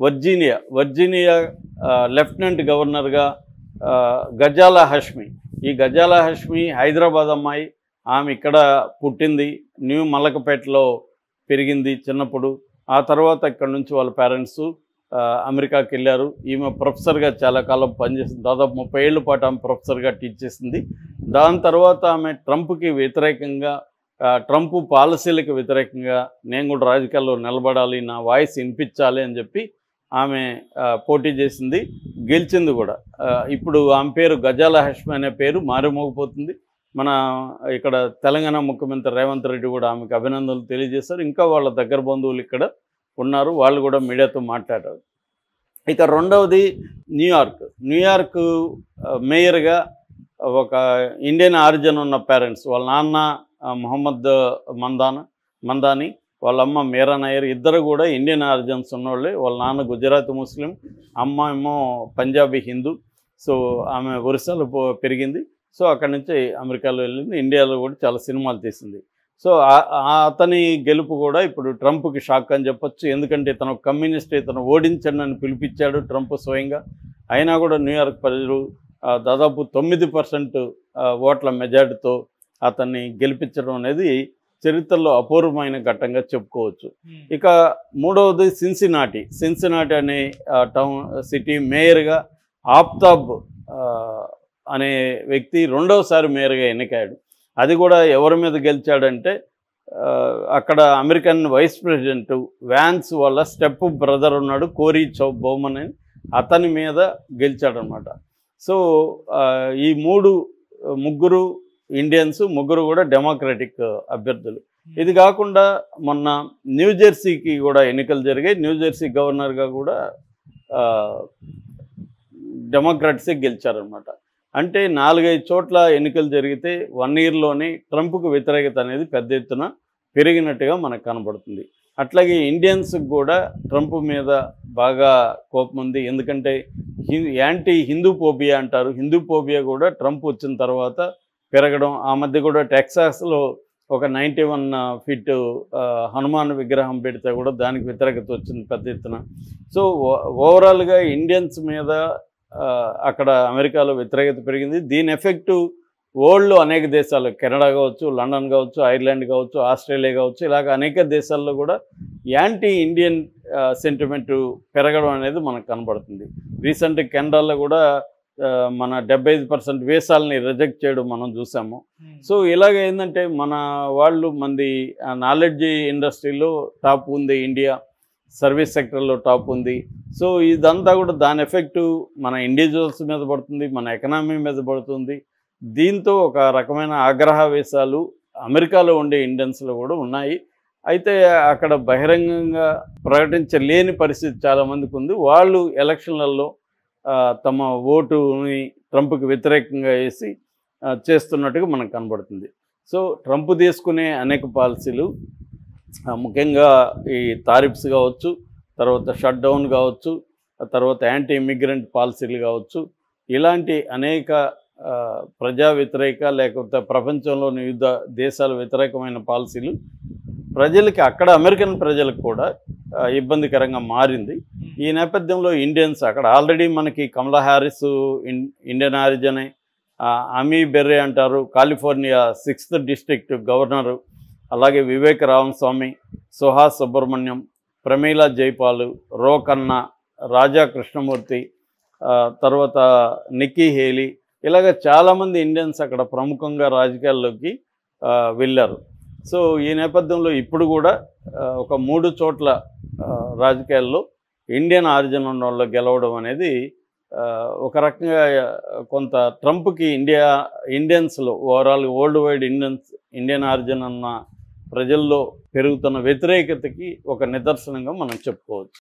Virginia lieutenant గవర్నర్గా గజాలా హష్మి. ఈ గజాలా హష్మి హైదరాబాద్ అమ్మాయి. ఆమె ఇక్కడ పుట్టింది, న్యూ మలకపేటలో పెరిగింది చిన్నప్పుడు. ఆ తర్వాత ఇక్కడ నుంచి వాళ్ళ పేరెంట్స్ అమెరికాకి వెళ్ళారు. ఈమె ప్రొఫెసర్గా చాలా కాలం పనిచేసింది, దాదాపు 30 ఏళ్ల పాటు ఆమె ప్రొఫెసర్గా టీచ్ చేసింది. దాని తర్వాత ఆమె ట్రంప్కి వ్యతిరేకంగా, ట్రంప్ పాలసీలకు వ్యతిరేకంగా నేను కూడా రాజకీయాల్లో నిలబడాలి, నా వాయిస్ వినిపించాలి అని చెప్పి ఆమె పోటీ చేసింది, గెలిచింది కూడా. ఇప్పుడు ఆమె పేరు గజాలా హష్మి అనే పేరు మారుమోగిపోతుంది. మన ఇక్కడ తెలంగాణ ముఖ్యమంత్రి రేవంత్ రెడ్డి కూడా ఆమెకు అభినందనలు తెలియజేశారు. ఇంకా వాళ్ళ దగ్గర బంధువులు ఇక్కడ ఉన్నారు, వాళ్ళు కూడా మీడియాతో మాట్లాడారు. ఇక రెండవది న్యూయార్క్ మేయర్గా ఒక ఇండియన్ ఆరిజిన్ ఉన్న పేరెంట్స్, వాళ్ళ నాన్న మొహమ్మద్ మందాని, వాళ్ళ అమ్మ మీరా నాయర్, ఇద్దరు కూడా ఇండియన్ ఆరిజిన్స్ ఉన్నవాళ్ళే. వాళ్ళ నాన్న గుజరాత్ ముస్లిం, అమ్మ ఏమో పంజాబీ హిందూ. సో ఆమె ఒరిస్సాలో పెరిగింది. సో అక్కడి నుంచి అమెరికాలో వెళ్ళింది, ఇండియాలో కూడా చాలా సినిమాలు తీసింది. సో అతని గెలుపు కూడా ఇప్పుడు ట్రంప్కి షాక్ అని చెప్పొచ్చు. ఎందుకంటే ఇతను కమ్యూనిస్ట్, ఇతను ఓడించండి అని పిలిపించాడు ట్రంప్ స్వయంగా. అయినా కూడా న్యూయార్క్ ప్రజలు దాదాపు 9% ఓట్ల మెజార్టీతో అతన్ని గెలిపించడం అనేది చరిత్రలో అపూర్వమైన ఘట్టంగా చెప్పుకోవచ్చు. ఇక మూడవది సిన్సినాటి అనే సిటీ మేయర్గా ఆఫ్తాబ్ అనే వ్యక్తి రెండవసారి మేయర్గా ఎన్నికయ్యాడు. అది కూడా ఎవరి మీద గెలిచాడంటే అక్కడ అమెరికన్ వైస్ ప్రెసిడెంట్ వ్యాన్స్ వాళ్ళ స్టెప్ బ్రదర్ ఉన్నాడు, కోరీ బౌమన్ అని, అతని మీద గెలిచాడనమాట. సో ఈ ముగ్గురు ఇండియన్స్, ముగ్గురు కూడా డెమోక్రటిక్ అభ్యర్థులు. ఇది కాకుండా మొన్న న్యూజెర్సీకి కూడా ఎన్నికలు జరిగాయి. న్యూజెర్సీ గవర్నర్గా కూడా డెమోక్రాట్సే గెలిచారనమాట. అంటే 4-5 చోట్ల ఎన్నికలు జరిగితే 1 ఇయర్లోనే ట్రంప్కు వ్యతిరేకత అనేది పెద్ద ఎత్తున పెరిగినట్టుగా మనకు కనబడుతుంది. అట్లాగే ఇండియన్స్కి కూడా ట్రంప్ మీద బాగా కోపం ఉంది. ఎందుకంటే యాంటీ హిందూ ఫోబియా అంటారు. హిందూ ఫోబియా కూడా ట్రంప్ వచ్చిన తర్వాత పెరగడం. ఆ మధ్య కూడా టెక్సాస్లో ఒక 91 ఫీట్ హనుమాన్ విగ్రహం పెడితే కూడా దానికి వ్యతిరేకత వచ్చింది పెద్ద ఎత్తున. సో ఓవరాల్గా ఇండియన్స్ మీద అక్కడ అమెరికాలో వ్యతిరేకత పెరిగింది. దీని ఎఫెక్టు వరల్డ్లో అనేక దేశాలు, కెనడా కావచ్చు, లండన్ కావచ్చు, ఐర్లాండ్ కావచ్చు, ఆస్ట్రేలియా కావచ్చు, ఇలాగ అనేక దేశాల్లో కూడా యాంటీ ఇండియన్ సెంటిమెంట్ పెరగడం అనేది మనకు కనబడుతుంది. రీసెంట్ కెనడాలో కూడా మన 75% వీసాలని రిజెక్ట్ చేయడం మనం చూసాము. సో ఇలాగ ఏంటంటే మన వాళ్ళు మంది నాలెడ్జ్ ఇండస్ట్రీలో టాప్ ఉంది ఇండియా, సర్వీస్ సెక్టర్లో టాప్ ఉంది. సో ఇదంతా కూడా దాని ఎఫెక్టు మన ఇండివిజువల్స్ మీద పడుతుంది, మన ఎకనామీ మీద పడుతుంది. దీంతో ఒక రకమైన ఆగ్రహవేశాలు అమెరికాలో ఉండే ఇండియన్స్లో కూడా ఉన్నాయి. అయితే అక్కడ బహిరంగంగా ప్రకటించలేని పరిస్థితి చాలామందికి ఉంది. వాళ్ళు ఎలక్షన్లలో తమ ఓటుని ట్రంప్కి వ్యతిరేకంగా వేసి చేస్తున్నట్టుగా మనకు కనబడుతుంది. సో ట్రంప్ తీసుకునే అనేక పాలసీలు, ముఖ్యంగా ఈ టారిఫ్స్ కావచ్చు, తర్వాత షట్ డౌన్ కావచ్చు, తర్వాత యాంటీ ఇమిగ్రెంట్ పాలసీలు కావచ్చు, ఇలాంటి అనేక ప్రజా వ్యతిరేక లేకపోతే ప్రపంచంలోని వివిధ దేశాల వ్యతిరేకమైన పాలసీలు ప్రజలకి, అక్కడ అమెరికన్ ప్రజలకు కూడా ఇబ్బందికరంగా మారింది. ఈ నేపథ్యంలో ఇండియన్స్ అక్కడ ఆల్రెడీ మనకి కమలా హ్యారిస్ ఇండియన్ ఆరిజిన్, అమీ బెర్రే అంటారు కాలిఫోర్నియా 6th డిస్ట్రిక్ట్ గవర్నరు, అలాగే వివేక్ రామస్వామి, సుహాస్ సుబ్రహ్మణ్యం, ప్రమీలా జైపాల్, రోకన్నా, రాజా కృష్ణమూర్తి, తర్వాత నిక్కీ హేలీ, ఇలాగ చాలామంది ఇండియన్స్ అక్కడ ప్రముఖంగా రాజకీయాల్లోకి వెళ్ళారు. సో ఈ నేపథ్యంలో ఇప్పుడు కూడా ఒక 3 చోట్ల రాజకీయాల్లో ఇండియన్ ఆరిజిన్ ఉన్న వాళ్ళు గెలవడం అనేది ఒక రకంగా కొంత ట్రంప్కి ఇండియన్స్లో overall world wide Indian origin ఉన్న ప్రజల్లో పెరుగుతున్న వ్యతిరేకతకి ఒక నిదర్శనంగా మనం చెప్పుకోవచ్చు.